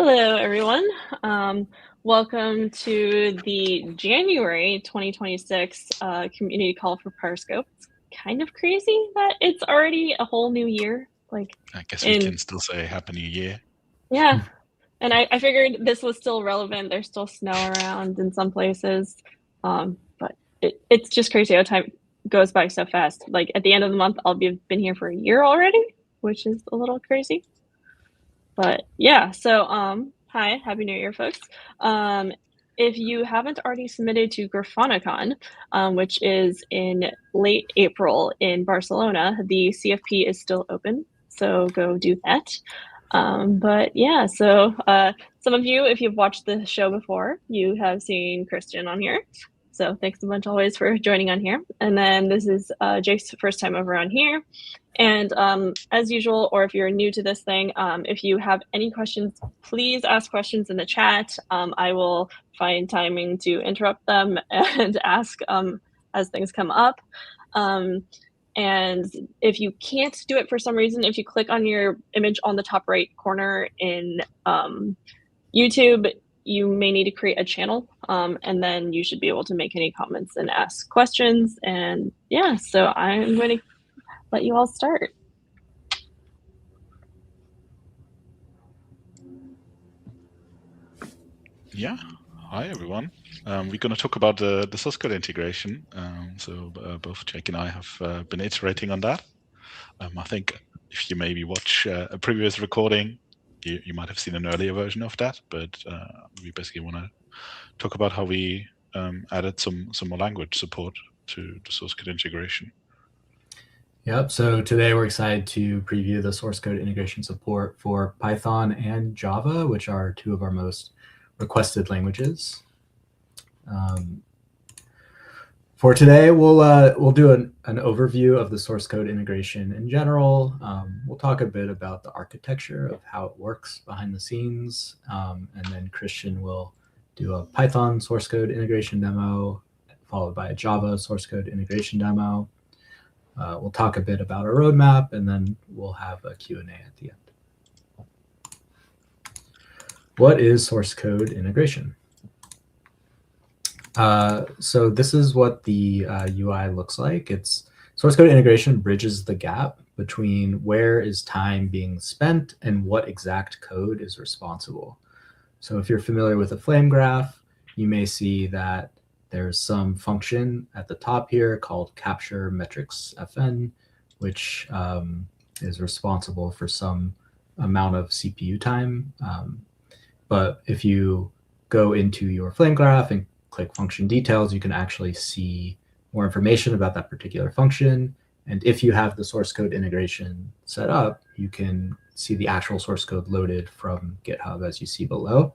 Hello, everyone. Welcome to the January 2026 community call for Pyroscope. It's kind of crazy that it's already a whole new year. I guess we in can still say Happy New Year. Yeah, and I figured this was still relevant. There's still snow around in some places, but it's just crazy how time goes by so fast. Like at the end of the month, I'll been here for a year already, which is a little crazy. But yeah, so hi, Happy New Year, folks. If you haven't already submitted to GrafanaCon, which is in late April in Barcelona, the CFP is still open, so go do that. But yeah, so some of you, if you've watched the show before, you have seen Christian on here. So thanks a bunch always for joining on here. And then this is Jake's first time over on here. And as usual, or if you're new to this thing, if you have any questions, please ask questions in the chat. I will find timing to interrupt them and ask as things come up. And if you can't do it for some reason, if you click on your image on the top right corner in YouTube, you may need to create a channel, and then you should be able to make any comments and ask questions. And yeah, so I'm going to let you all start. Yeah. Hi, everyone. We're going to talk about the source code integration. Both Jake and I have been iterating on that. I think if you maybe watch a previous recording, you might have seen an earlier version of that, but we basically want to talk about how we added some more language support to the source code integration. Yep, so today we're excited to preview the source code integration support for Python and Java, which are two of our most requested languages. For today, we'll do an overview of the source code integration in general. We'll talk a bit about the architecture of how it works behind the scenes, and then Christian will do a Python source code integration demo, followed by a Java source code integration demo. We'll talk a bit about our roadmap, and then we'll have a Q&A at the end. What is source code integration? So this is what the UI looks like. It's source code integration bridges the gap between where is time being spent and what exact code is responsible. So if you're familiar with a flame graph, you may see that there's some function at the top here called capture metrics fn, which is responsible for some amount of CPU time. But if you go into your flame graph and click function details, you can actually see more information about that particular function. And if you have the source code integration set up, you can see the actual source code loaded from GitHub, as you see below,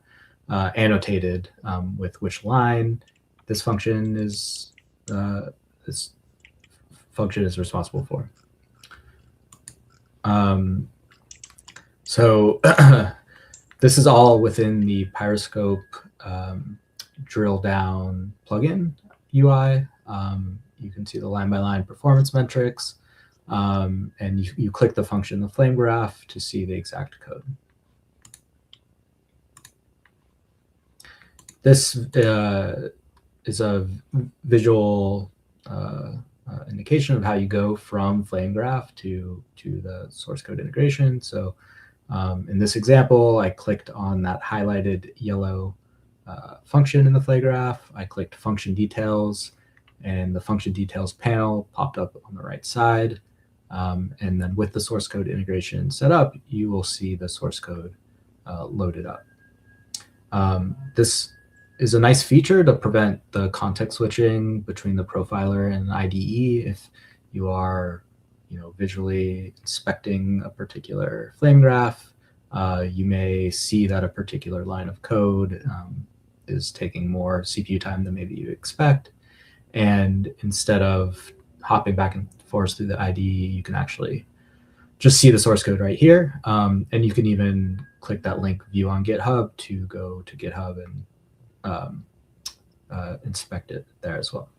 annotated with which line this function is responsible for. So this is all within the Pyroscope drill down plugin UI. You can see the line-by-line performance metrics, and you click the function, the flame graph, to see the exact code. This is a visual indication of how you go from flame graph to the source code integration. So in this example, I clicked on that highlighted yellow function in the flame graph. I clicked function details, and the function details panel popped up on the right side. And then with the source code integration set up, you will see the source code loaded up. This is a nice feature to prevent the context switching between the profiler and the IDE. If you are, visually inspecting a particular flame graph, you may see that a particular line of code is taking more CPU time than maybe you expect. And instead of hopping back and forth through the IDE, you can actually just see the source code right here. And you can even click that link view on GitHub to go to GitHub and inspect it there as well.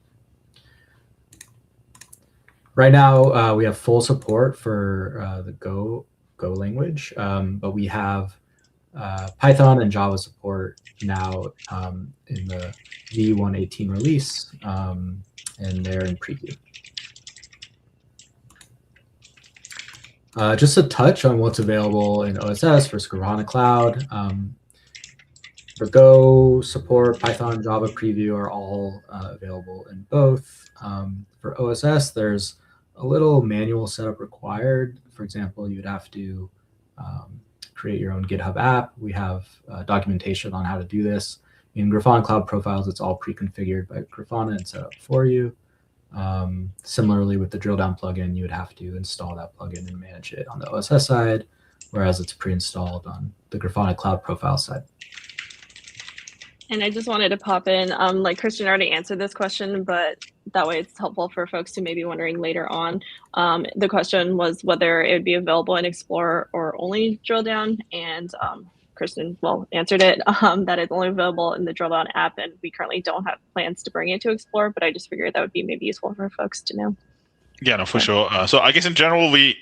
Right now, we have full support for the Go language, but we have Python and Java support now in the V1.18 release, and they're in preview. Just a touch on what's available in OSS for Grafana Cloud. For Go support, Python, Java preview are all available in both. For OSS, there's a little manual setup required. For example, you'd have to create your own GitHub app. We have documentation on how to do this. In Grafana Cloud Profiles, it's all pre-configured by Grafana and set up for you. Similarly, with the drill down plugin, you would have to install that plugin and manage it on the OSS side, whereas it's pre-installed on the Grafana Cloud Profile side. And I just wanted to pop in, like Christian already answered this question, but that way it's helpful for folks who may be wondering later on. The question was whether it would be available in Explorer or only drill down, and Christian, well, answered it, that it's only available in the drill down app, and we currently don't have plans to bring it to Explorer, but I just figured that would be maybe useful for folks to know. Yeah, no, for sure. So I guess in general, we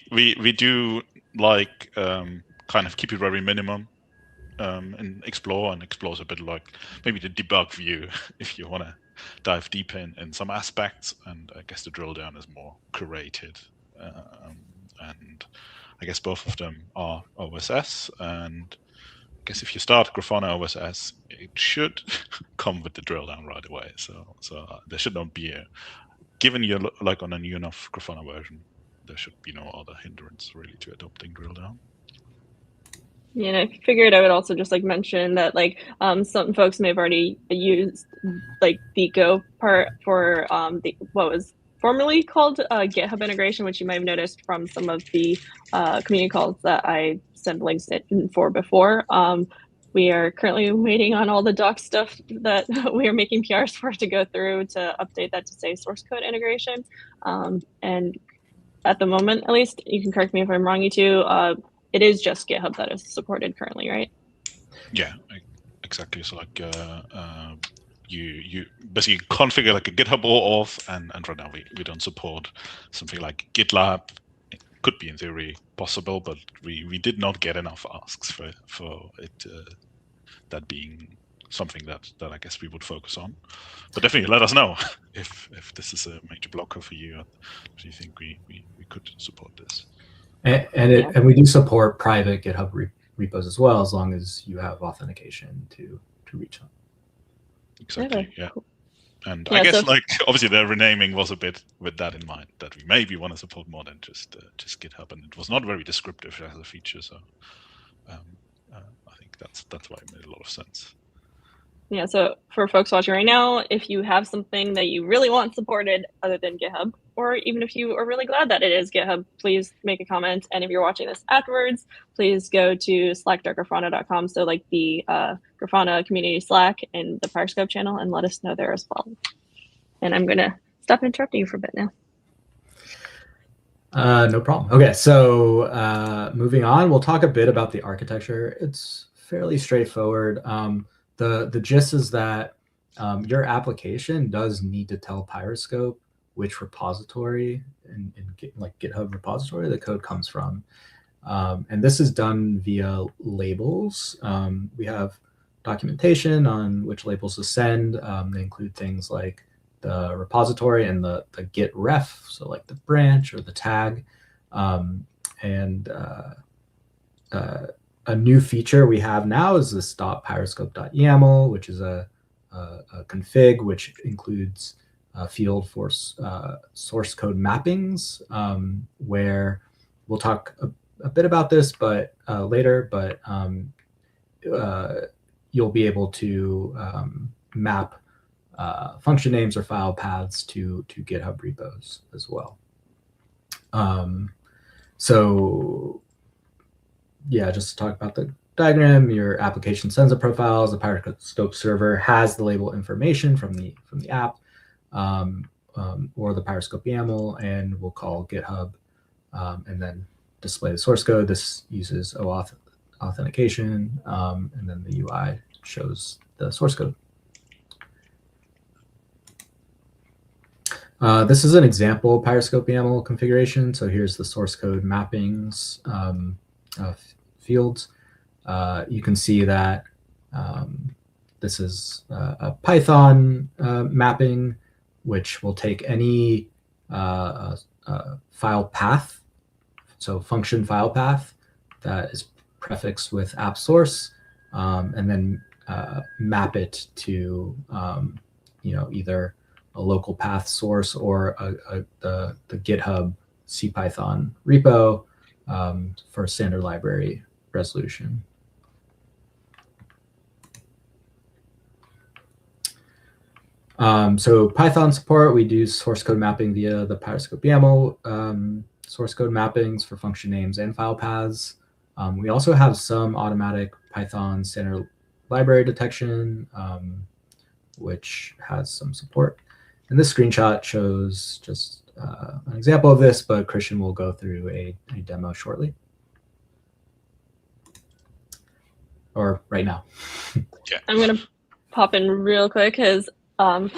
do like kind of keep it very minimum. In Explore, and Explore's a bit like maybe the debug view if you want to dive deep in some aspects, and I guess the drill down is more curated, and I guess both of them are OSS, and I guess if you start Grafana OSS, it should come with the drill down right away, so there should not be given you're like on a new enough Grafana version, there should be no other hindrance really to adopting drill down. Yeah, and I figured I would also just like mention that like some folks may have already used like the Go part for what was formerly called GitHub integration, which you might have noticed from some of the community calls that I sent links in for before. We are currently waiting on all the doc stuff that we are making PRs for to go through to update that to say source code integration. And at the moment, at least, you can correct me if I'm wrong, you two, it is just GitHub that is supported currently, right? Yeah, exactly. So like you basically configure like a GitHub auth, and right now we don't support something like GitLab. It could be in theory possible, but we did not get enough asks for it that being something that I guess we would focus on. But definitely let us know if this is a major blocker for you. Do you think we could support this? And we do support private GitHub repos as well, as long as you have authentication to reach them. Exactly. Yeah. And I guess like obviously the renaming was a bit with that in mind, that we maybe want to support more than just GitHub, and it was not very descriptive as a feature. So I think that's why it made a lot of sense. Yeah, so for folks watching right now, if you have something that you really want supported other than GitHub, or even if you are really glad that it is GitHub, please make a comment. And if you're watching this afterwards, please go to slack.grafana.com, so like the Grafana community Slack and the Pyroscope channel, and let us know there as well. And I'm going to stop interrupting you for a bit now. No problem. Okay, so moving on, we'll talk a bit about the architecture. It's fairly straightforward. The gist is that your application does need to tell Pyroscope which repository in like GitHub repository the code comes from. And this is done via labels. We have documentation on which labels to send. They include things like the repository and the git ref, so like the branch or the tag. And a new feature we have now is this .pyroscope.yaml, which is a config which includes a field for source code mappings, where we'll talk a bit about this, but later. But you'll be able to map function names or file paths to GitHub repos as well. So yeah, just to talk about the diagram, your application sends the profiles. The Pyroscope server has the label information from the app, or the Pyroscope YAML, and we'll call GitHub and then display the source code. This uses OAuth authentication, and then the UI shows the source code. This is an example Pyroscope YAML configuration. So here's the source code mappings fields. you can see that this is a Python mapping, which will take any file path, so function file path that is prefixed with app source, and then map it to either a local path source or the GitHub CPython repo for standard library resolution. So Python support, we do source code mapping via the Pyroscope YAML source code mappings for function names and file paths. We also have some automatic Python standard library detection, which has some support. And this screenshot shows just an example of this, but Christian will go through a demo shortly. Or right now. Yeah. I'm going to pop in real quick because I'm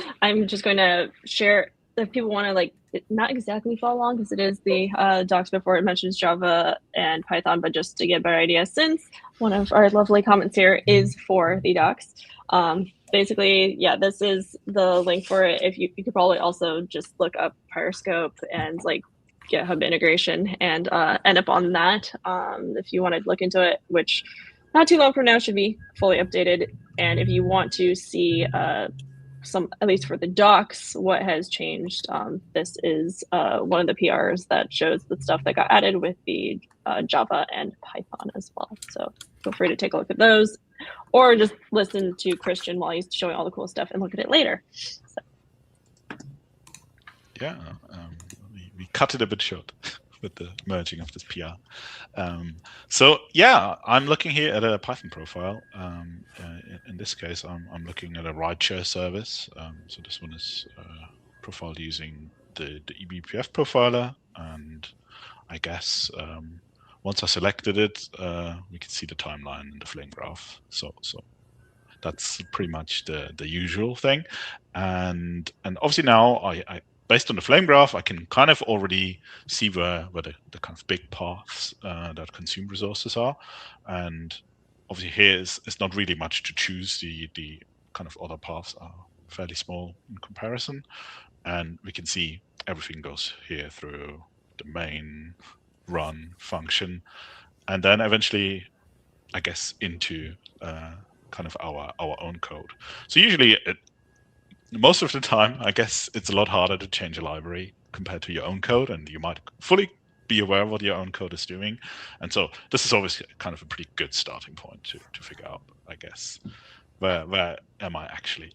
just going to share if people want to like not exactly follow along because it is the docs before it mentions Java and Python, but just to get a better idea, since one of our lovely comments here is for the docs. Basically, yeah, this is the link for it. If you could probably also just look up Pyroscope and like GitHub integration and end up on that if you want to look into it, which not too long from now should be fully updated. And if you want to see some, at least for the docs, what has changed, this is one of the PRs that shows the stuff that got added with the Java and Python as well. So feel free to take a look at those, or just listen to Christian while he's showing all the cool stuff and look at it later. So. Yeah, we cut it a bit short with the merging of this PR. So yeah, I'm looking here at a Python profile. In this case, I'm looking at a rideshare service. So this one is profiled using the eBPF profiler, and I guess once I selected it, we can see the timeline in the flame graph. So that's pretty much the usual thing, and obviously now I based on the flame graph, I can kind of already see where the kind of big paths that consume resources are. And obviously here is not really much to choose. The kind of other paths are fairly small in comparison. And we can see everything goes here through the main run function. And then eventually, I guess, into kind of our own code. So usually most of the time, I guess it's a lot harder to change a library compared to your own code, and you might fully be aware of what your own code is doing. And so this is always kind of a pretty good starting point to figure out, I guess, where am I actually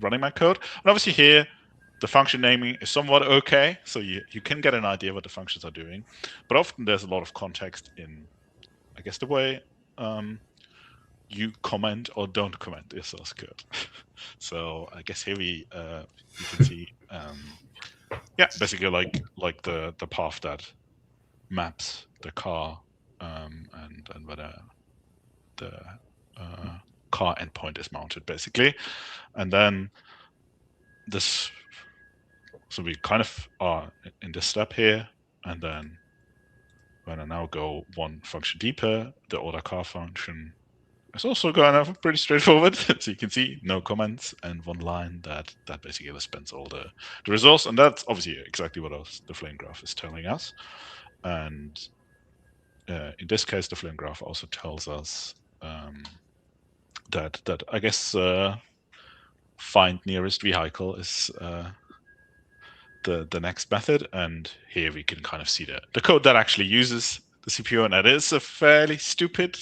running my code. And obviously here, the function naming is somewhat okay, so you can get an idea what the functions are doing. But often there's a lot of context in, I guess, the way you comment or don't comment your source code. So I guess here you can see, yeah, basically like the path that maps the car and whether the car endpoint is mounted, basically. And then this, so we kind of are in this step here, and then when I now go one function deeper, the order car function it's also kind of pretty straightforward. So you can see no comments and one line that basically spends all the resource. And that's obviously exactly what the flame graph is telling us. And in this case, the flame graph also tells us that I guess find nearest vehicle is the next method. And here we can kind of see the code that actually uses the CPU, and that is a fairly stupid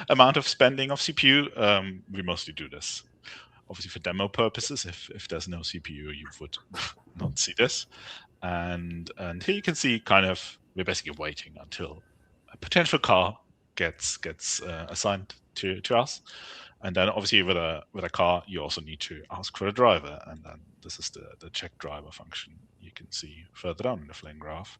amount of spending of CPU. We mostly do this, obviously, for demo purposes. If there's no CPU, you would not see this. And here you can see kind of we're basically waiting until a potential car gets assigned to us. And then obviously with a car, you also need to ask for a driver. And then this is the check driver function you can see further down in the flame graph.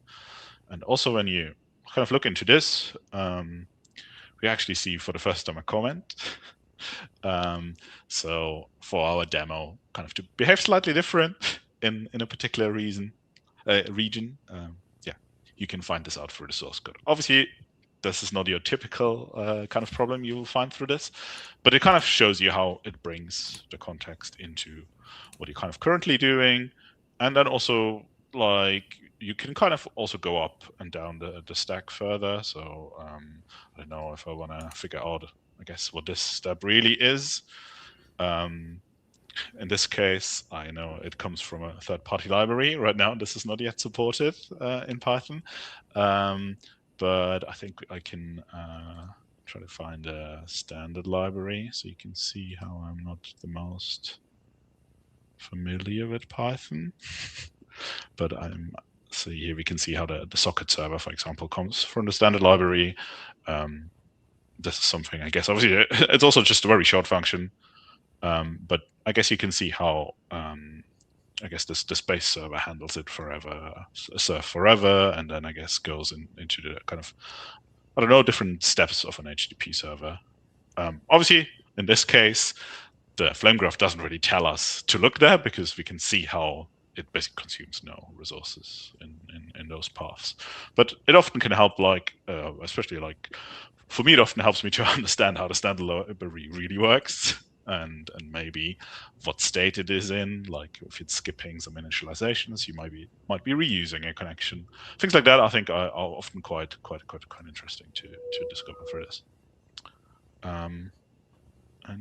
And also when you kind of look into this, we actually see for the first time a comment. So for our demo, kind of to behave slightly different in a particular region, yeah, you can find this out through the source code. Obviously, this is not your typical kind of problem you will find through this, but it kind of shows you how it brings the context into what you're kind of currently doing. And then also, like, you can kind of also go up and down the stack further. So I don't know if I want to figure out, I guess, what this step really is. In this case, I know it comes from a third-party library. Right now, this is not yet supported in Python. But I think I can try to find a standard library so you can see how I'm not the most familiar with Python. But so here we can see how the socket server, for example, comes from the standard library. This is something, I guess, obviously, it's also just a very short function. But I guess you can see how I guess the space server handles it forever, serve forever, and then I guess goes into the kind of, I don't know, different steps of an HTTP server. Obviously, in this case, the flame graph doesn't really tell us to look there because we can see how it basically consumes no resources in those paths. But it often can help, like, especially like, for me, it often helps me to understand how the standard library really works. And maybe what state it is in, like if it's skipping some initializations, you might be reusing a connection. Things like that, I think, are often quite interesting to discover for this. And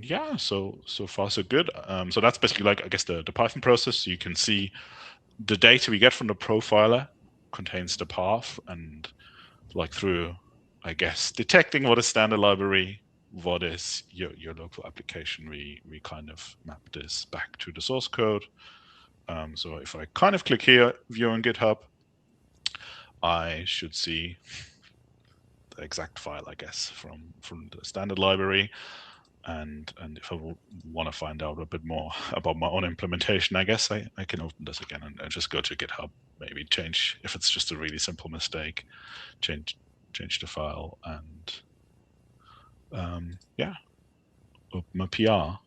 yeah, so far so good. So that's basically, like, I guess, the Python process. So you can see the data we get from the profiler contains the path, and like through, I guess, detecting what is standard library, what is your local application, we kind of map this back to the source code. So if I kind of click here, view on GitHub, I should see the exact file, I guess, from the standard library. And if I want to find out a bit more about my own implementation, I guess I can open this again and just go to GitHub, maybe change, if it's just a really simple mistake, change the file, and yeah, open a PR.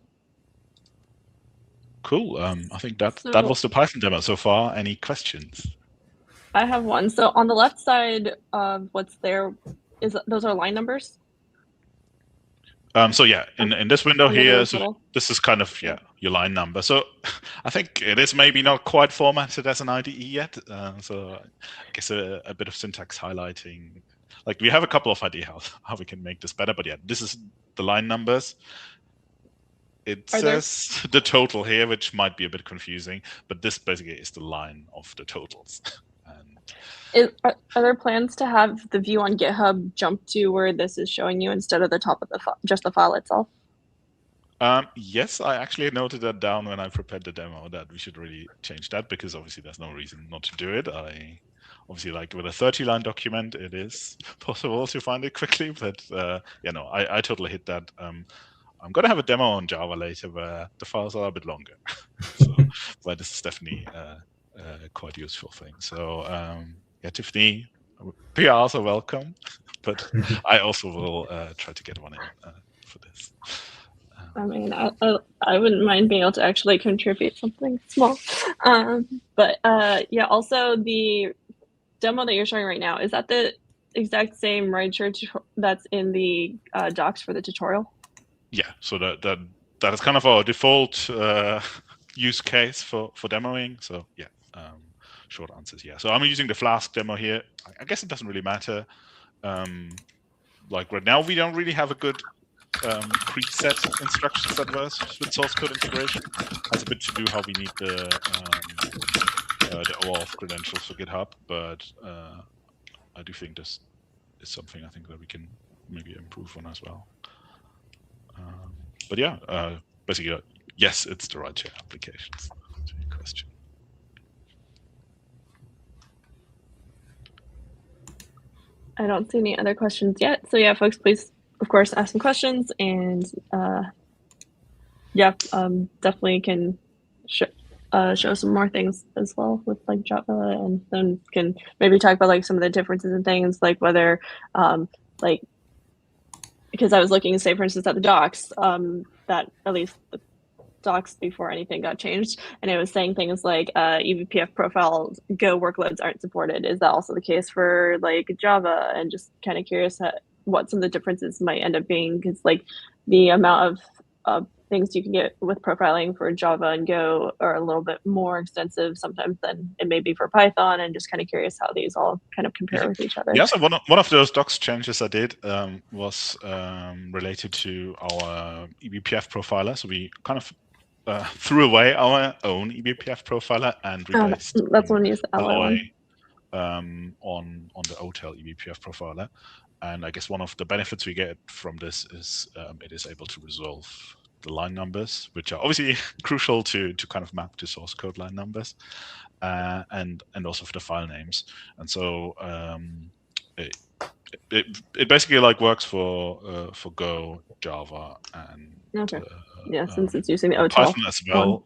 Cool. I think that was the Python demo so far. Any questions? I have one. So on the left side of what's there, those are line numbers? So yeah, in this window here, so this is kind of, yeah, your line number. So I think it is maybe not quite formatted as an IDE yet. So I guess a bit of syntax highlighting. Like, we have a couple of ideas how we can make this better, but yeah, this is the line numbers. It says the total here, which might be a bit confusing, but this basically is the line of the totals. Are there plans to have the view on GitHub jump to where this is showing you instead of the top of just the file itself? Yes, I actually noted that down when I prepared the demo, that we should really change that, because obviously there's no reason not to do it. Obviously, like with a 30-line document, it is possible to find it quickly, but no, I totally hit that. I'm going to have a demo on Java later where the files are a bit longer. So, but this is definitely a quite useful thing. So yeah, Tiffany, PRs are welcome, but I also will try to get one in for this. I mean, I wouldn't mind being able to actually contribute something small. But yeah, also the demo that you're showing right now, is that the exact same rideshare that's in the docs for the tutorial? Yeah, so that is kind of our default use case for demoing. So yeah, short answers, yeah. So I'm using the Flask demo here. I guess it doesn't really matter. Like right now, we don't really have a good preset instructions that works with source code integration. Has a bit to do how we need the OAuth credentials for GitHub, but I do think this is something I think that we can maybe improve on as well. But yeah, basically, yes, it's the rideshare applications. To your question. I don't see any other questions yet. So yeah, folks, please, of course, ask some questions, and yeah, definitely can show some more things as well with like Java, and then can maybe talk about like some of the differences and things, like whether like, because I was looking, say for instance, at the docs, that at least docs before anything got changed, and it was saying things like eBPF profile Go workloads aren't supported. Is that also the case for like Java? And just kind of curious what some of the differences might end up being, because like the amount of things you can get with profiling for Java and Go are a little bit more extensive sometimes than it may be for Python, and just kind of curious how these all kind of compare with each other. Yeah, so one of those docs changes I did was related to our eBPF profiler. So we kind of threw away our own eBPF profiler and replaced that's when we use the Alloy one. on the OTel eBPF profiler. And I guess one of the benefits we get from this is it is able to resolve the line numbers, which are obviously crucial to kind of map to source code line numbers, and also for the file names. And so it basically like works for Go, Java, and since it's using the OTel Python as well.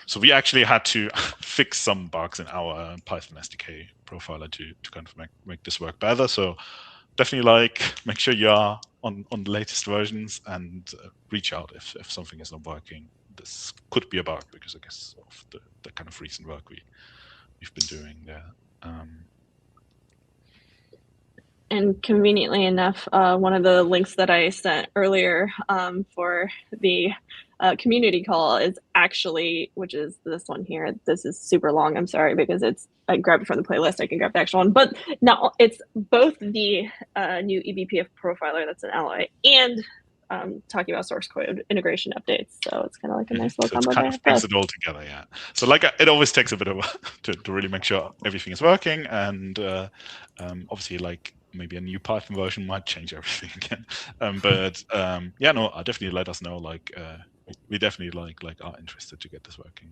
So we actually had to fix some bugs in our Python SDK profiler to kind of make this work better. So definitely like make sure you are on the latest versions and reach out if something is not working. This could be a bug because I guess of the kind of recent work we've been doing there. And conveniently enough, one of the links that I sent earlier for the community call is actually, which is this one here. This is super long. I'm sorry, because I grabbed it from the playlist. I can grab the actual one, but now it's both the new eBPF profiler that's an Alloy and talking about source code integration updates. So it's kind of like a nice little combo. It kind of brings it all together, yeah. So like it always takes a bit of to really make sure everything is working, and obviously like maybe a new Python version might change everything again. Yeah, no, definitely let us know. Like we definitely like are interested to get this working.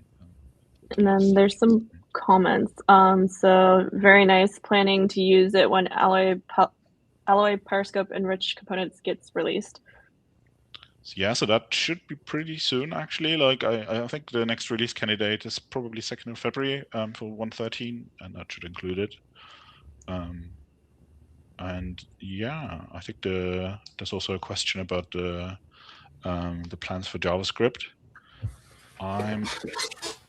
And then there's some comments. So very nice, planning to use it when Alloy Pyroscope enriched components gets released. Yeah, so that should be pretty soon, actually. Like I think the next release candidate is probably 2nd of February for 1.13, and that should include it. And yeah, I think there's also a question about the plans for JavaScript. I'm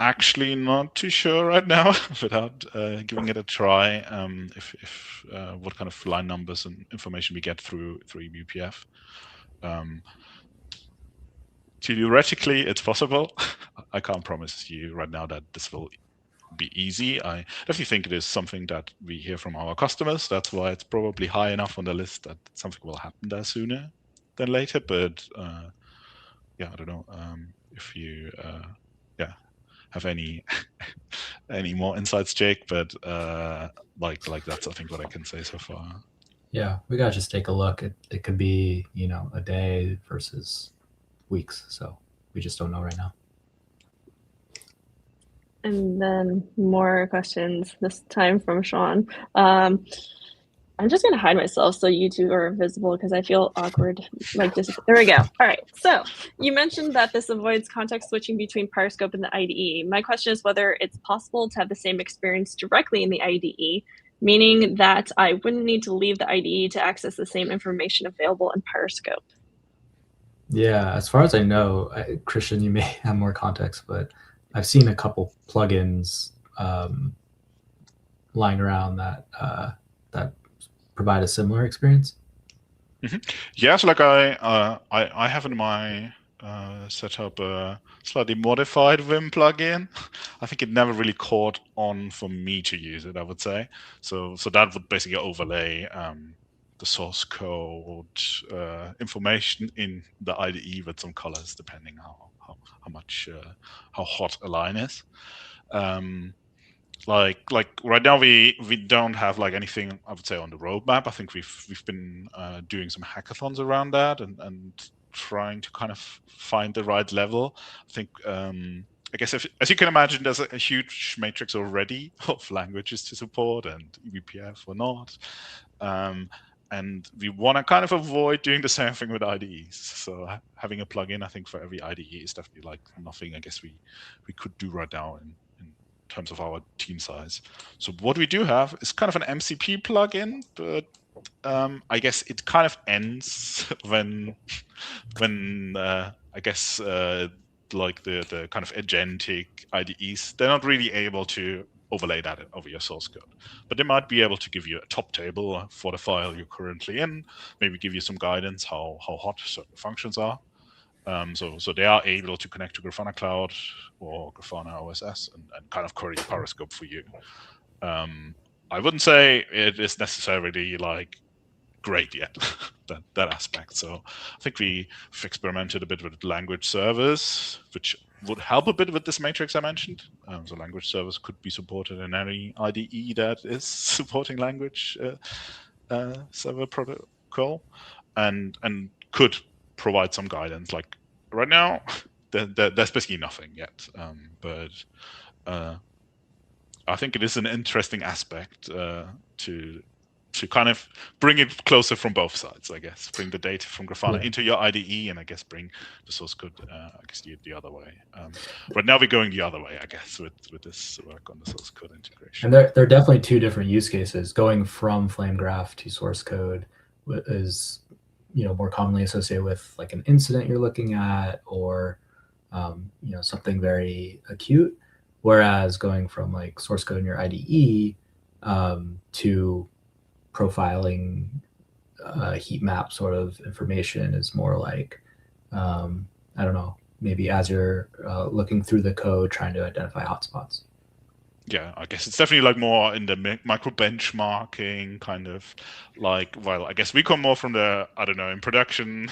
actually not too sure right now without giving it a try. If what kind of line numbers and information we get through eBPF. Theoretically, it's possible. I can't promise you right now that this will be easy. I definitely think it is something that we hear from our customers. That's why it's probably high enough on the list that something will happen there sooner than later. But yeah, I don't know if you have any more insights, Jake. But like that's I think what I can say so far. Yeah, we gotta just take a look. It could be a day versus weeks, so we just don't know right now. And then more questions, this time from Sean. I'm just gonna hide myself so you two are visible because I feel awkward. Like this. There we go. All right. So you mentioned that this avoids context switching between Pyroscope and the IDE. My question is whether it's possible to have the same experience directly in the IDE, meaning that I wouldn't need to leave the IDE to access the same information available in Pyroscope. Yeah, as far as I know, Christian, you may have more context, but I've seen a couple plugins lying around that provide a similar experience. Yes, like I have in my setup a slightly modified Vim plugin. I think it never really caught on for me to use it, I would say. So that would basically overlay the source code information in the IDE with some colors, depending how hot a line is. Like right now we don't have like anything I would say on the roadmap. I think we've been doing some hackathons around that and trying to kind of find the right level. I think I guess as you can imagine, there's a huge matrix already of languages to support and eBPF or not. And we want to kind of avoid doing the same thing with IDEs. So having a plugin, I think, for every IDE is definitely like nothing I guess we could do right now in terms of our team size. So what we do have is kind of an MCP plugin, but I guess it kind of ends when I guess like the kind of agentic IDEs, they're not really able to overlay that over your source code, but they might be able to give you a top table for the file you're currently in, maybe give you some guidance how hot certain functions are. So they are able to connect to Grafana Cloud or Grafana OSS and kind of query Pyroscope for you. I wouldn't say it is necessarily like great yet, that aspect. So I think we've experimented a bit with language servers, which would help a bit with this matrix I mentioned. So language servers could be supported in any IDE that is supporting language server protocol, and could provide some guidance. Like right now, there's basically nothing yet, but I think it is an interesting aspect to kind of bring it closer from both sides, I guess. Bring the data from Grafana into your IDE, and I guess bring the source code, I guess, the other way. But now we're going the other way, I guess, with this work on the source code integration. And there are definitely two different use cases. Going from FlameGraph to source code is, more commonly associated with like an incident you're looking at, or something very acute. Whereas going from like source code in your IDE to profiling heat map sort of information is more like, I don't know, maybe as you're looking through the code trying to identify hotspots. Yeah, I guess it's definitely like more in the micro benchmarking kind of like, well, I guess we come more from the, I don't know, in production,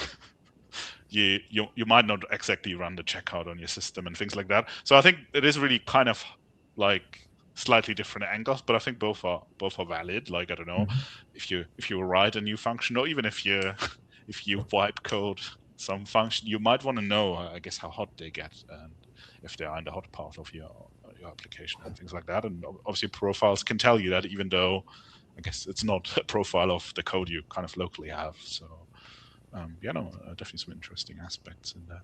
you might not exactly run the checkout on your system and things like that. So I think it is really kind of like slightly different angles, but I think both are valid. Like, I don't know, if you write a new function, or even if you wipe code some function, you might want to know, I guess, how hot they get and if they are in the hot part of your application and things like that. And obviously profiles can tell you that, even though I guess it's not a profile of the code you kind of locally have. So definitely some interesting aspects in that.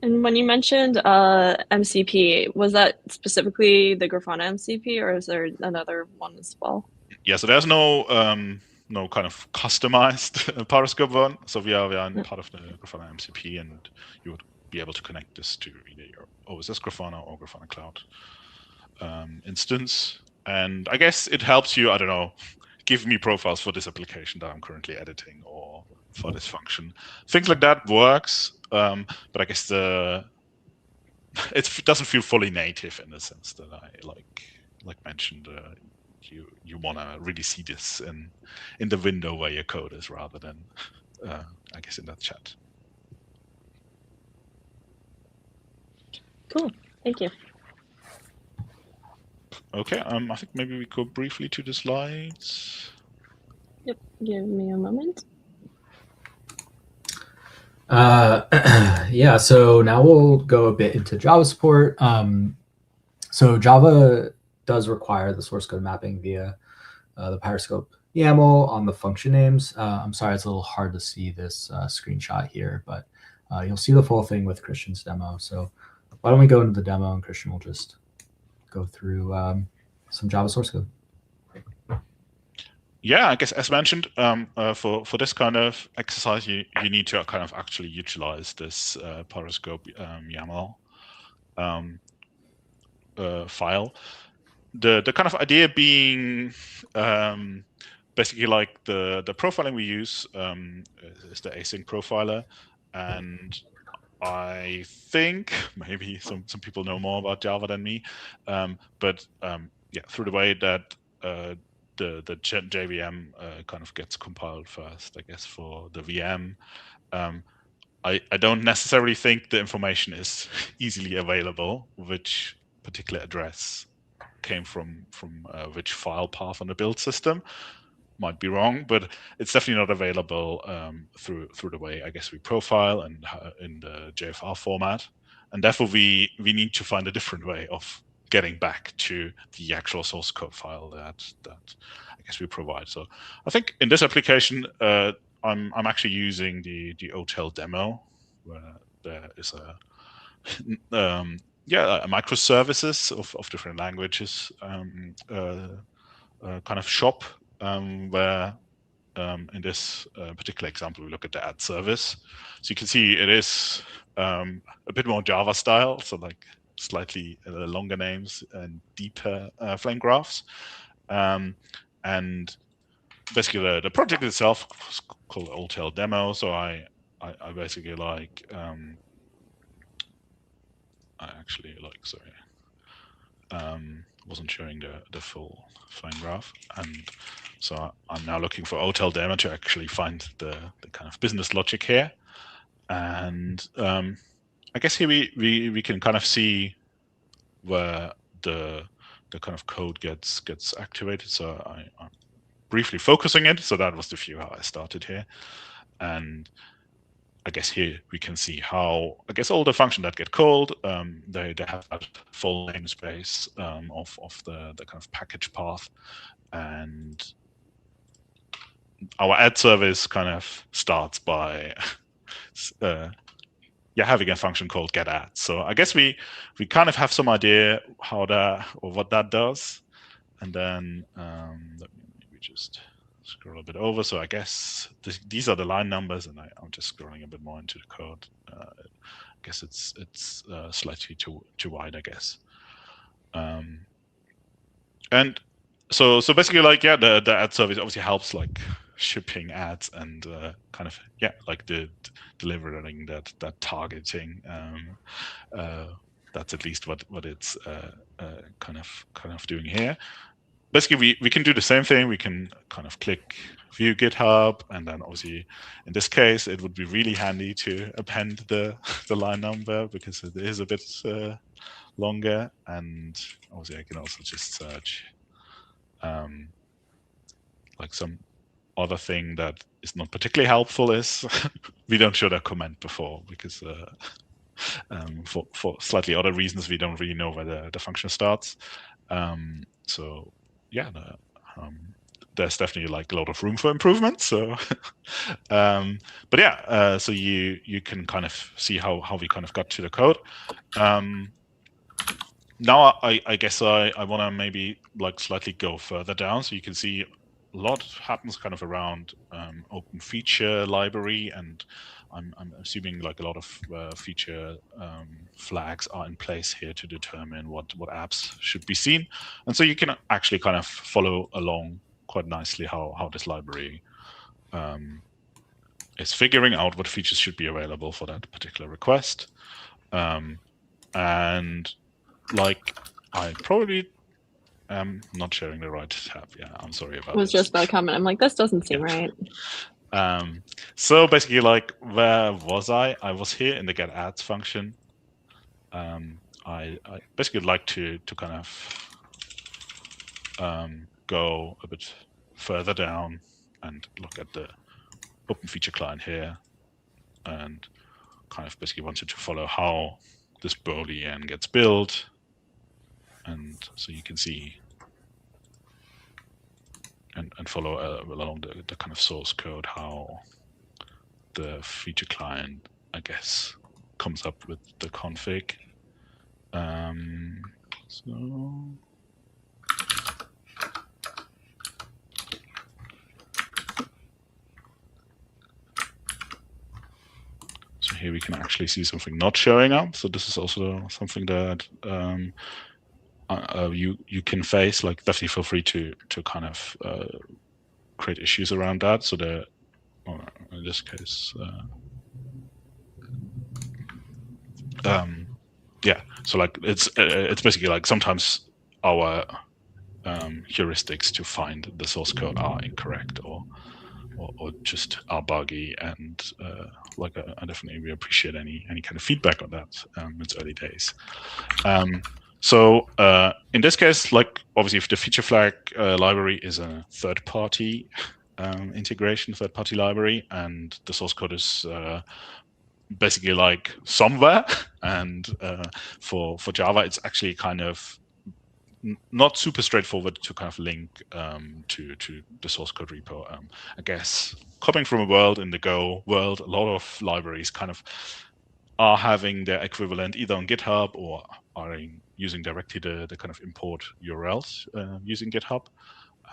And when you mentioned MCP, was that specifically the Grafana MCP, or is there another one as well? Yeah, so there's no kind of customized Pyroscope one. So we are in part of the Grafana MCP, and you would be able to connect this to either your OSS Grafana or Grafana Cloud instance. And I guess it helps you, I don't know, give me profiles for this application that I'm currently editing, or for this function. Things like that works, but I guess it doesn't feel fully native in the sense that I like mentioned. You want to really see this in the window where your code is, rather than I guess in that chat. Cool, thank you. Okay, I think maybe we go briefly to the slides. Yep, give me a moment. Yeah, so now we'll go a bit into Java support. So Java does require the source code mapping via the Pyroscope YAML on the function names. I'm sorry, it's a little hard to see this screenshot here, but you'll see the full thing with Christian's demo. So why don't we go into the demo, and Christian will just go through some Java source code. Yeah, I guess as mentioned, for this kind of exercise, you need to kind of actually utilize this Pyroscope YAML file. The kind of idea being basically like the profiling we use is the async profiler, and I think maybe some people know more about Java than me, but yeah, through the way that the JVM kind of gets compiled first, I guess, for the VM. I don't necessarily think the information is easily available, which particular address came from which file path on the build system. Might be wrong, but it's definitely not available through the way, I guess, we profile and in the JFR format. And therefore, we need to find a different way of getting back to the actual source code file that I guess we provide. So I think in this application, I'm actually using the OTel demo, where there is a microservices of different languages kind of shop, where in this particular example we look at the add service. So you can see it is a bit more Java style, so like slightly longer names and deeper flame graphs. And basically the project itself is called Old Tail Demo. So I basically like I actually like wasn't showing the full flame graph, and so I'm now looking for Old Tail Demo to actually find the kind of business logic here. And I guess here we can kind of see where the kind of code gets activated. So I'm briefly focusing it. So that was the view how I started here. And I guess here we can see how, I guess, all the functions that get called, they have that full namespace of the kind of package path. And our add service kind of starts by having a function called getAdd. So I guess we kind of have some idea how that or what that does. And then let me maybe just scroll a bit over. So I guess these are the line numbers, and I'm just scrolling a bit more into the code. I guess it's slightly too wide, I guess. And so basically, like, yeah, the ad service obviously helps like shipping ads and kind of like the delivering that targeting. That's at least what it's kind of doing here. Basically, we can do the same thing. We can kind of click view GitHub, and then obviously in this case it would be really handy to append the line number because it is a bit longer. And obviously I can also just search like some other thing that is not particularly helpful is we don't show that comment before because for slightly other reasons we don't really know where the function starts. So yeah, there's definitely like a lot of room for improvement. So but yeah, so you can kind of see how we kind of got to the code. Now I guess I want to maybe like slightly go further down, so you can see a lot happens kind of around open feature library, and I'm assuming like a lot of feature flags are in place here to determine what apps should be seen. And so you can actually kind of follow along quite nicely how this library is figuring out what features should be available for that particular request. And like I probably am not sharing the right tab. Yeah, I'm sorry about I was this. just about to comment. I'm like, this doesn't seem right. So basically, like, where was I? I was here in the get ads function. I basically like to kind of go a bit further down and look at the open feature client here, and kind of basically wanted to follow how this Boolean gets built. And so you can see and follow along the kind of source code how the feature client, I guess, comes up with the config. So here we can actually see something not showing up. So this is also something that you can face. Like, definitely feel free to kind of create issues around that. So in this case, yeah. So like it's basically like sometimes our heuristics to find the source code are incorrect or just are buggy, and like I definitely we appreciate any kind of feedback on that. It's early days. So in this case, like obviously if the feature flag library is a third-party integration, third-party library, and the source code is basically like somewhere, and for Java it's actually kind of not super straightforward to kind of link to the source code repo. I guess coming from a world in the Go world, a lot of libraries kind of are having their equivalent either on GitHub or are using directly the kind of import URLs using GitHub.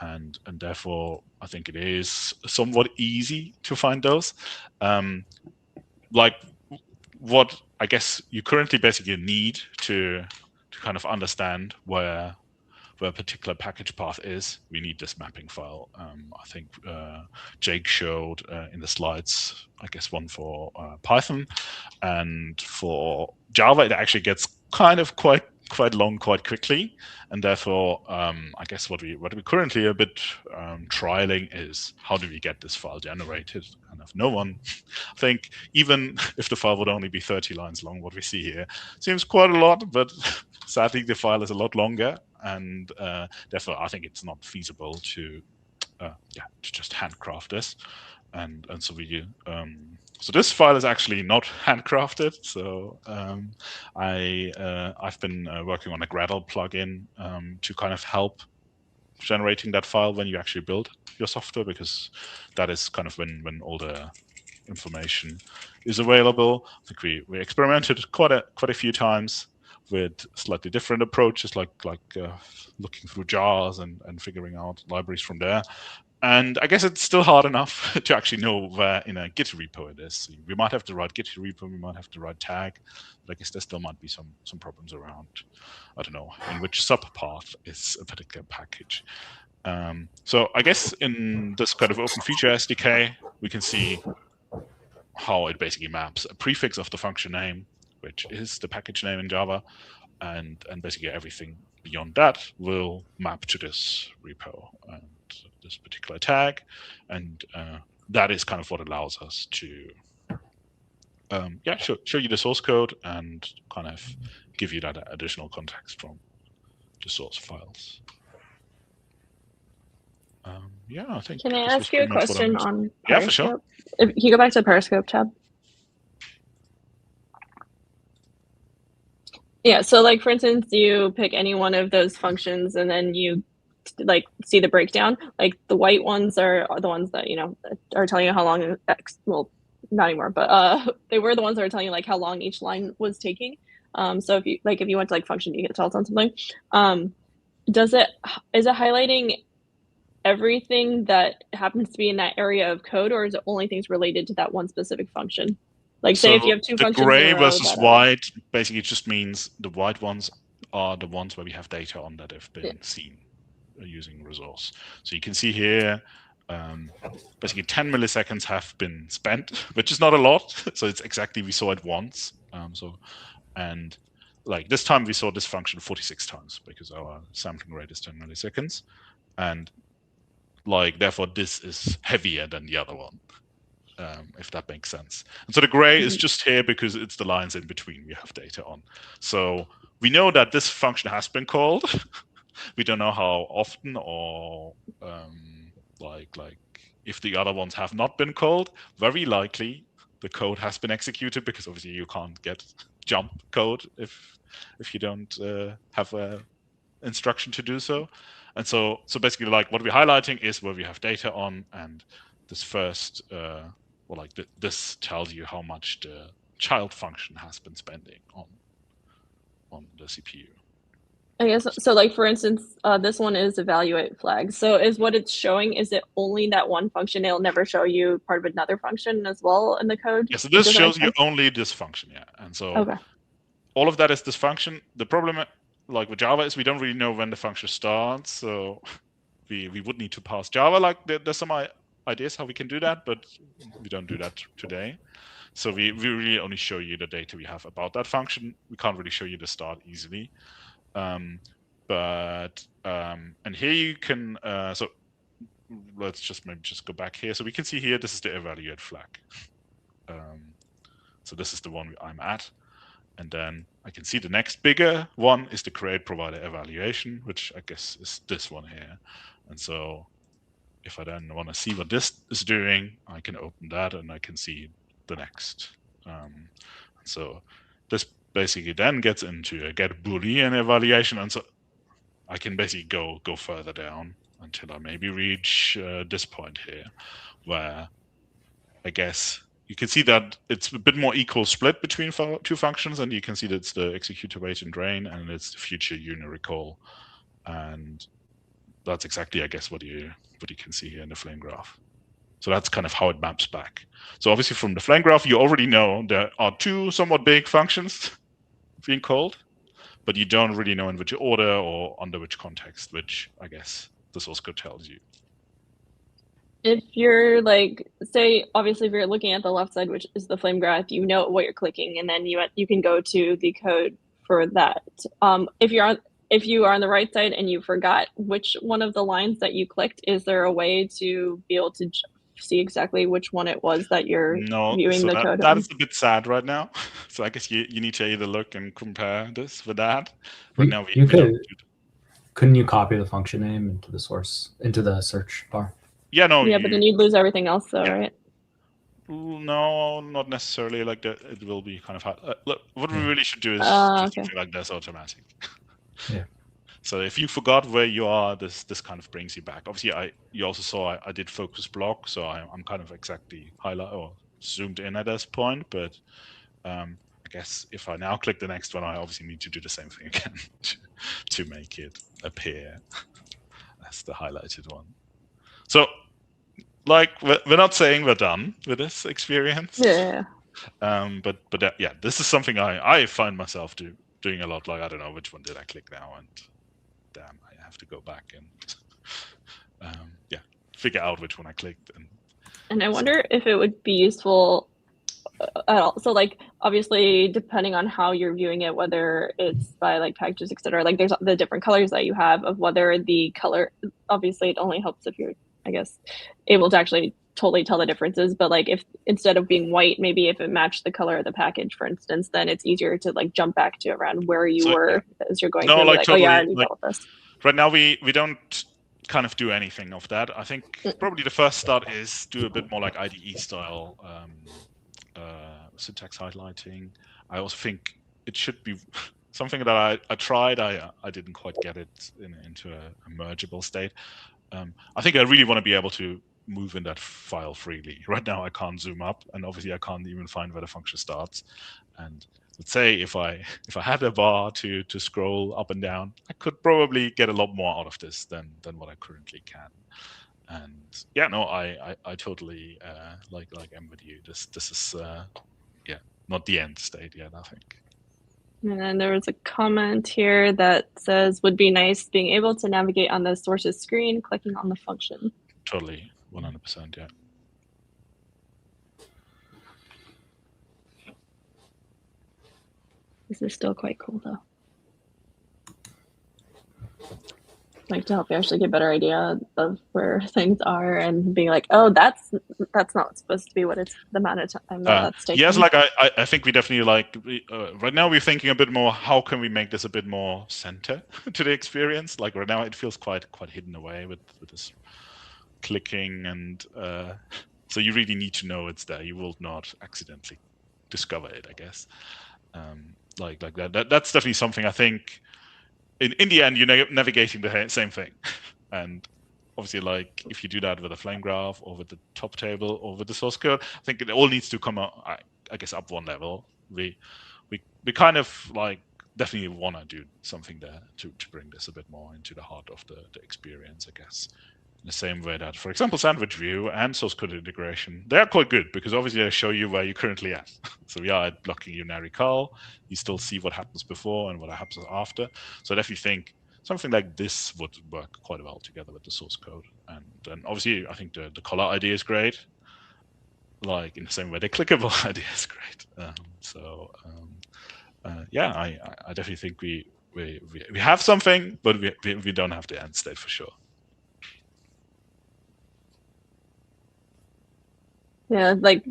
And therefore, I think it is somewhat easy to find those. Like what I guess you currently basically need to kind of understand where a particular package path is, we need this mapping file. I think Jake showed in the slides, I guess, one for Python, and for Java it actually gets kind of quite long quite quickly, and therefore I guess what we currently a bit trialing is how do we get this file generated. Kind of no one, I think, even if the file would only be 30 lines long, what we see here seems quite a lot, but sadly the file is a lot longer, and therefore I think it's not feasible to just handcraft this, and so we so this file is actually not handcrafted. So I've been working on a Gradle plugin to kind of help generating that file when you actually build your software, because that is kind of when all the information is available. I think we experimented quite a few times with slightly different approaches, like looking through jars and figuring out libraries from there. And I guess it's still hard enough to actually know where in a Git repo it is. We might have to write Git repo, we might have to write tag, but I guess there still might be some problems around, I don't know, in which subpath is a particular package. So I guess in this kind of open feature SDK, we can see how it basically maps a prefix of the function name, which is the package name in Java, and basically everything beyond that will map to this repo and this particular tag, and that is kind of what allows us to show you the source code and kind of give you that additional context from the source files. I think. Can I ask you a question on Pyroscope? Yeah, for sure. If you go back to the Pyroscope tab. Yeah, so like for instance, you pick any one of those functions and then you like see the breakdown. Like the white ones are the ones that are telling you how long well, not anymore, but they were the ones that are telling you like how long each line was taking. So if you went to like function you get tell on something, is it highlighting everything that happens to be in that area of code, or is it only things related to that one specific function? Like say if you have two functions the gray versus white basically just means the white ones are the ones where we have data on that have been seen using resource. So you can see here basically 10 milliseconds have been spent, which is not a lot. So it's exactly, we saw it once. And like this time we saw this function 46 times because our sampling rate is 10 milliseconds. And like, therefore this is heavier than the other one, if that makes sense. And so the gray is just here because it's the lines in between we have data on. So we know that this function has been called. We don't know how often, or like if the other ones have not been called. Very likely the code has been executed, because obviously you can't get jump code if you don't have a instruction to do so. And so basically, like, what we're highlighting is where we have data on, and this first this tells you how much the child function has been spending on the CPU. I guess so. Like for instance, this one is evaluate flag. So is what it's showing, is it only that one function? It'll never show you part of another function as well in the code? Yeah, so this shows you only this function, yeah. And so all of that is this function. The problem, like with Java, is we don't really know when the function starts. So we would need to pass Java. Like there's some ideas how we can do that, but we don't do that today. So we really only show you the data we have about that function. We can't really show you the start easily. And here you can, so let's just go back here. So we can see here, this is the evaluate flag. So this is the one I'm at. And then I can see the next bigger one is the create provider evaluation, which I guess is this one here. And so if I then want to see what this is doing, I can open that and I can see the next. So this basically then gets into a get Boolean evaluation, and so I can basically go further down until I maybe reach this point here, where I guess you can see that it's a bit more equal split between two functions, and you can see that it's the executor wait and drain, and it's the future unit recall, and that's exactly, I guess, what you can see here in the flame graph. So that's kind of how it maps back. So obviously from the flame graph, you already know there are two somewhat big functions being called, but you don't really know in which order or under which context, which I guess the source code tells you. If you're like, say, obviously, if you're looking at the left side, which is the flame graph, you know what you're clicking, and then you can go to the code for that. If you are on the right side and you forgot which one of the lines that you clicked, is there a way to be able to see exactly which one it was that you're viewing so the code that on? is a bit sad right now. So I guess you need to either look and compare this with that. Right now we don't. Couldn't you copy the function name into the search bar? Yeah, no. Yeah, but then you'd lose everything else, though, right? No, not necessarily. Like that, it will be kind of hard. Look, what we really should do is do something like this automatic. Yeah. So if you forgot where you are, this kind of brings you back. Obviously, you also saw I did focus block, so I'm kind of exactly highlight or zoomed in at this point. But I guess if I now click the next one, I obviously need to do the same thing again to make it appear as the highlighted one. So, like, we're not saying we're done with this experience. Yeah. But yeah, this is something I find myself doing a lot. Like, I don't know which one did I click now, and damn, I have to go back and yeah, figure out which one I clicked. And I wonder if it would be useful at all. So like, obviously, depending on how you're viewing it, whether it's by like packages, etc., like there's the different colors that you have of whether the color, obviously it only helps if you're, I guess, able to actually totally tell the differences. But like if instead of being white, maybe if it matched the color of the package, for instance, then it's easier to like jump back to around where you were as you're going through. Like, totally, oh yeah, I already dealt with this. Right now we don't kind of do anything of that. I think probably the first start is do a bit more like IDE style syntax highlighting. I also think it should be something that I tried. I didn't quite get it into a mergeable state. I think I really want to be able to move in that file freely. Right now I can't zoom up, and obviously I can't even find where the function starts. And let's say if I had a bar to scroll up and down, I could probably get a lot more out of this than what I currently can. And yeah, no, I totally like am with you. This is yeah, not the end state yet, I think. And then there was a comment here that says, would be nice being able to navigate on the sources screen, clicking on the function. Totally, 100%, yeah. This is still quite cool, though. Like to help you actually get a better idea of where things are and being like, oh, that's not supposed to be what it's the amount of time that's taking. Yes, like I think we definitely like right now we're thinking a bit more. How can we make this a bit more center to the experience? Like right now it feels quite hidden away with this clicking, and so you really need to know it's there. You will not accidentally discover it, I guess. Like that. That's definitely something I think. In the end, you're navigating the same thing, and obviously, like if you do that with a flame graph or with the top table or with the source code, I think it all needs to come up. I guess up one level. We kind of like definitely want to do something there to bring this a bit more into the heart of the experience, I guess. In the same way that, for example, sandwich view and source code integration, they're quite good because obviously they show you where you're currently at. So we are blocking unary call. You still see what happens before and what happens after. So I definitely think something like this would work quite well together with the source code. And then obviously I think the color idea is great. Like in the same way the clickable idea is great. Yeah, I definitely think we have something, but we don't have the end state for sure. Yeah, like,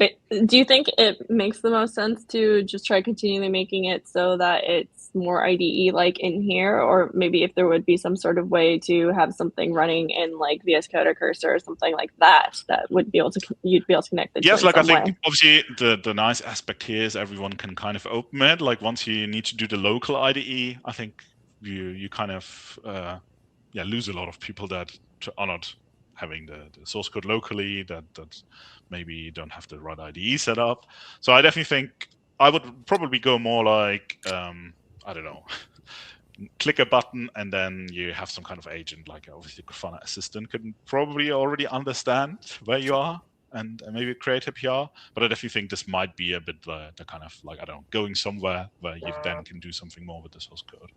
do you think it makes the most sense to just try continually making it so that it's more IDE like in here, or maybe if there would be some sort of way to have something running in like VS Code or Cursor or something like that would be able to you'd be able to connect the two. Yes, like I think way. obviously the nice aspect here is everyone can kind of open it. Like once you need to do the local IDE, I think you kind of lose a lot of people that are not having the source code locally, that maybe don't have the right IDE set up. So I definitely think I would probably go more like I don't know, click a button and then you have some kind of agent, like obviously Grafana assistant can probably already understand where you are and maybe create a PR. But I definitely think this might be a bit the kind of like, I don't know, going somewhere where you then can do something more with the source code.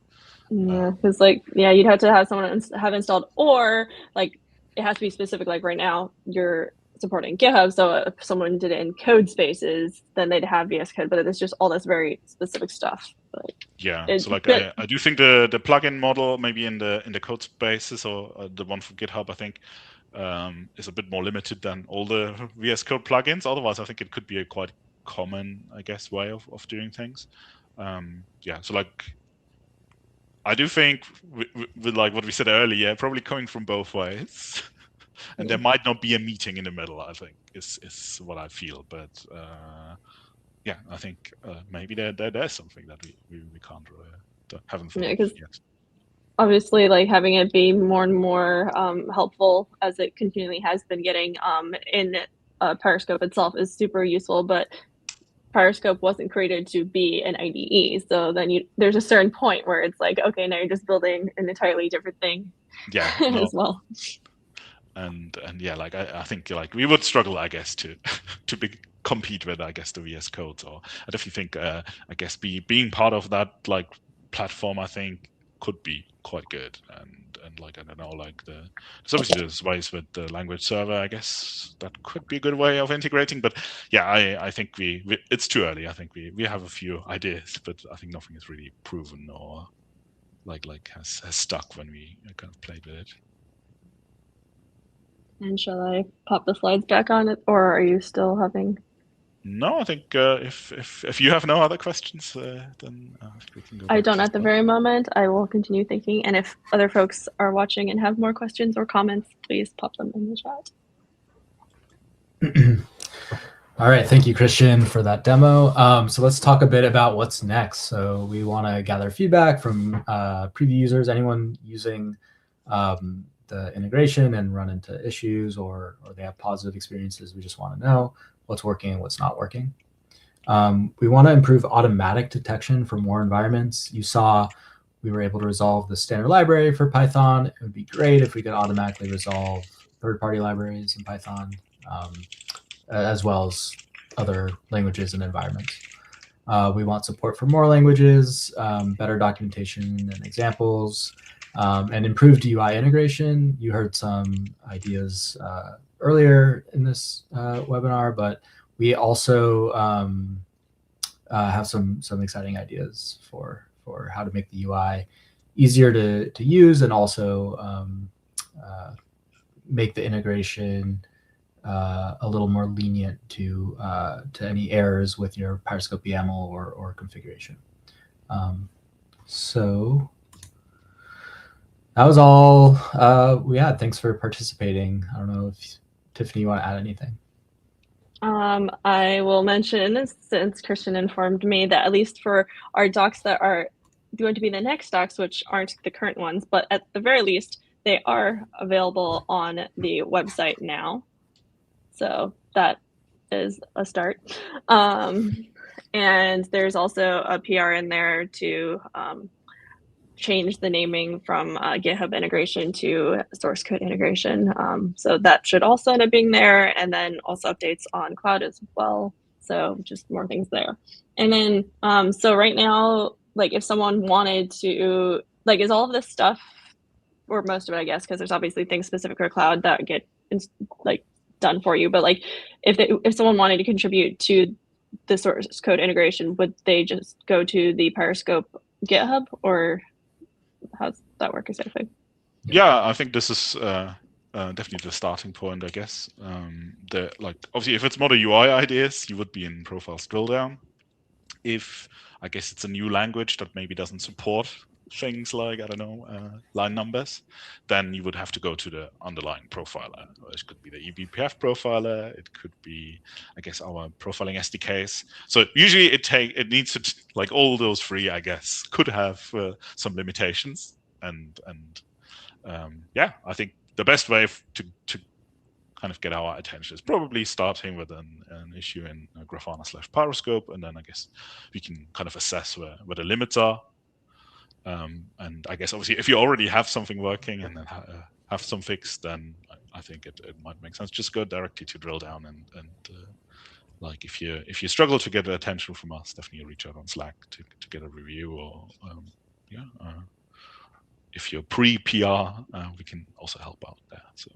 Yeah, because like, yeah, you'd have to have someone have installed, or like it has to be specific. Like right now, you're supporting GitHub, so if someone did it in code spaces, then they'd have VS Code. But it's just all this very specific stuff. But yeah, so like I do think the plugin model maybe in the code spaces or the one for GitHub, I think is a bit more limited than all the VS Code plugins. Otherwise, I think it could be a quite common, I guess, way of doing things. Yeah, so like I do think with like what we said earlier, probably coming from both ways, and there might not be a meeting in the middle. I think is what I feel, but yeah, I think maybe there's something that we can't really haven't thought of yet. Obviously, like having it be more and more helpful as it continually has been getting in Pyroscope itself is super useful, but Pyroscope wasn't created to be an IDE. So then there's a certain point where it's like, okay, now you're just building an entirely different thing. Yeah, as well. And yeah, like I think like we would struggle, I guess, to compete with, I guess, the VS Codes. Or I definitely think I guess being part of that like platform, I think could be quite good. And like I don't know, like there's obviously there's ways with the language server, I guess that could be a good way of integrating. But yeah, I think it's too early. I think we have a few ideas, but I think nothing is really proven or like has stuck when we kind of played with it. And shall I pop the slides back on it, or are you still having? No, I think if you have no other questions, then we can go back. I don't at the very moment. I will continue thinking, and if other folks are watching and have more questions or comments, please pop them in the chat. All right, thank you, Christian, for that demo. So let's talk a bit about what's next. So we want to gather feedback from preview users, anyone using the integration and run into issues or they have positive experiences. We just want to know what's working and what's not working. We want to improve automatic detection for more environments. You saw we were able to resolve the standard library for Python. It would be great if we could automatically resolve third-party libraries in Python, as well as other languages and environments. We want support for more languages, better documentation and examples, and improved UI integration. You heard some ideas earlier in this webinar, but we also have some exciting ideas for how to make the UI easier to use and also make the integration a little more lenient to any errors with your Pyroscope YAML or configuration. So that was all we had. Thanks for participating. I don't know if Tiffany, you want to add anything? I will mention, since Christian informed me, that at least for our docs that are going to be the next docs, which aren't the current ones, but at the very least, they are available on the website now. So that is a start. And there's also a PR in there to change the naming from GitHub integration to source code integration. So that should also end up being there, and then also updates on cloud as well. So just more things there. And then, so right now, like if someone wanted to, like, is all of this stuff, or most of it, I guess, because there's obviously things specific for cloud that get like done for you. But like if someone wanted to contribute to the source code integration, would they just go to the Pyroscope GitHub, or how's that work exactly? Yeah, I think this is definitely the starting point, I guess. Like obviously, if it's more the UI ideas, you would be in profiles drill down. If I guess it's a new language that maybe doesn't support things like, I don't know, line numbers, then you would have to go to the underlying profiler. It could be the eBPF profiler. It could be, I guess, our profiling SDKs. So usually it needs to, like all those three, I guess, could have some limitations. And yeah, I think the best way to kind of get our attention is probably starting with an issue in Grafana/Pyroscope, and then I guess we can kind of assess where the limits are. And I guess obviously if you already have something working and then have some fixed, then I think it might make sense. Just go directly to drill down and like if you struggle to get attention from us, definitely reach out on Slack to get a review, or if you're pre-PR, we can also help out there. So.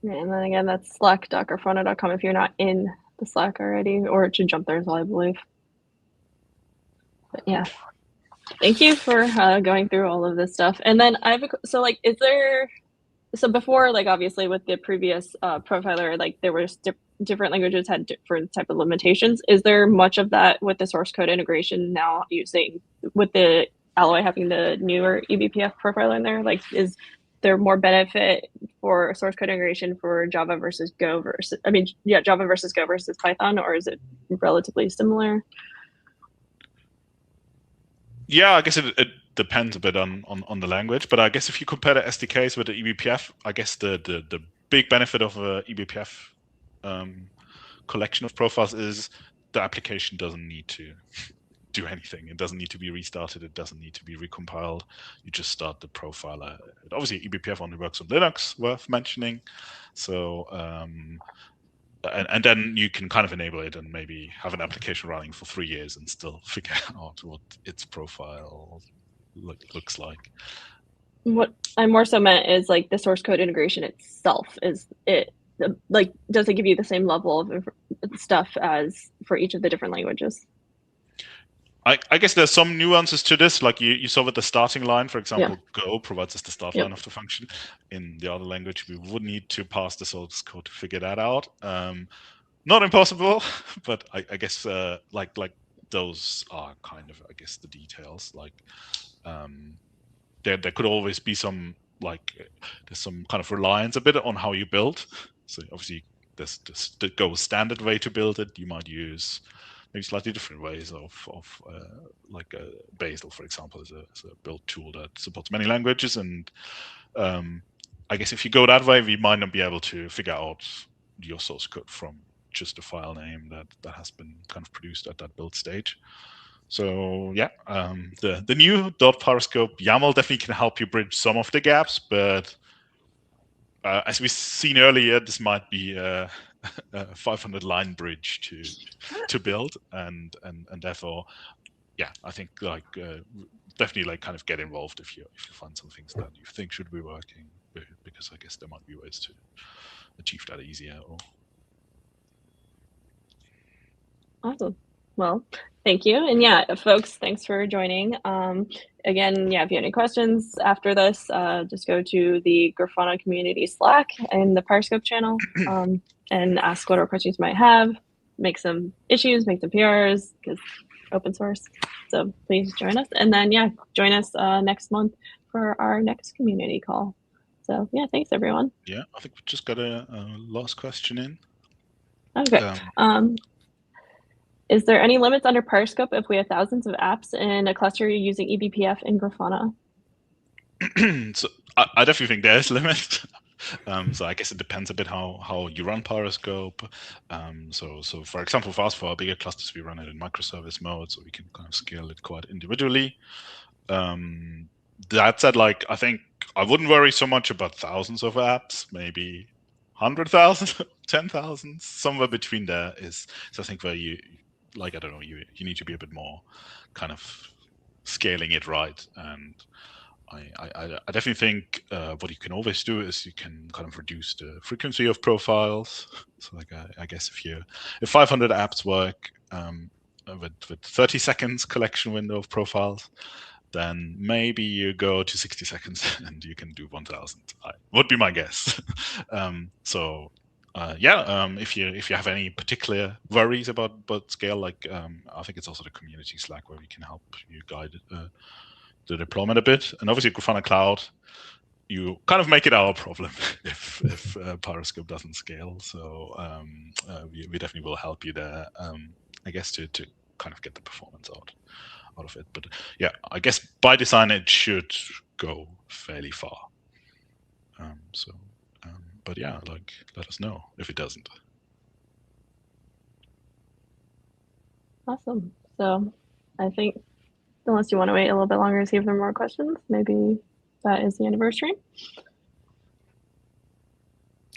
Yeah, and then again, that's slack.grafana.com if you're not in the Slack already, or it should jump there as well, I believe. But yeah, thank you for going through all of this stuff. And then I have so like, is there, so before, like obviously with the previous profiler, like there was different languages had different type of limitations. Is there much of that with the source code integration now using with the Alloy having the newer eBPF profiler in there? Like, is there more benefit for source code integration for Java versus Go versus, I mean, yeah, Java versus Go versus Python, or is it relatively similar? Yeah, I guess it depends a bit on the language, but I guess if you compare the SDKs with the eBPF, I guess the big benefit of a eBPF collection of profiles is the application doesn't need to do anything. It doesn't need to be restarted. It doesn't need to be recompiled. You just start the profiler. Obviously, eBPF only works on Linux, worth mentioning. So, and then you can kind of enable it and maybe have an application running for 3 years and still figure out what its profile looks like. What I more so meant is like the source code integration itself. Is it like, does it give you the same level of stuff as for each of the different languages? I guess there's some nuances to this, like you saw with the starting line, for example, Go provides us the start line of the function. In the other language, we would need to pass the source code to figure that out. Not impossible, but I guess like those are kind of, I guess, the details. Like there could always be some, like there's some kind of reliance a bit on how you build. So obviously there's the Go standard way to build it. You might use maybe slightly different ways of like Bazel, for example, is a build tool that supports many languages. And I guess if you go that way, we might not be able to figure out your source code from just a file name that has been kind of produced at that build stage. So yeah, the new .Pyroscope YAML definitely can help you bridge some of the gaps, but as we've seen earlier, this might be a 500-line bridge to build, and therefore, yeah, I think like definitely like kind of get involved if you find some things that you think should be working, because I guess there might be ways to achieve that easier. Awesome. Well, thank you. And yeah, folks, thanks for joining. Again, yeah, if you have any questions after this, just go to the Grafana community Slack and the Pyroscope channel and ask whatever questions you might have. Make some issues, make some PRs, because open source. So please join us. And then, yeah, join us next month for our next community call. So yeah, thanks everyone. Yeah, I think we just got a last question in. Okay. Is there any limits under Pyroscope if we have thousands of apps in a cluster using eBPF in Grafana? So I definitely think there's limits. So I guess it depends a bit how you run Pyroscope. So for example, for us, for our bigger clusters, we run it in microservice mode, so we can kind of scale it quite individually. That said, like I think I wouldn't worry so much about thousands of apps, maybe 100,000, 10,000, somewhere between there is I think where you, like, I don't know, you need to be a bit more kind of scaling it right. And I definitely think what you can always do is you can kind of reduce the frequency of profiles. So like I guess if 500 apps work with 30 seconds collection window of profiles, then maybe you go to 60 seconds and you can do 1,000. Would be my guess. If you have any particular worries about scale, like I think it's also the community Slack where we can help you guide the deployment a bit. And obviously Grafana Cloud, you kind of make it our problem if Pyroscope doesn't scale. So we definitely will help you there, I guess, to kind of get the performance out of it. But yeah, I guess by design it should go fairly far. But yeah, like let us know if it doesn't. Awesome. So I think unless you want to wait a little bit longer to see if there are more questions, maybe that is the end of our stream.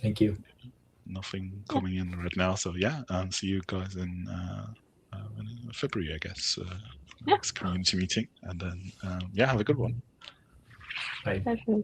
Thank you. Nothing coming in right now. So yeah, see you guys in February, I guess. Yeah. Next community meeting, and then yeah, have a good one. Bye. Definitely.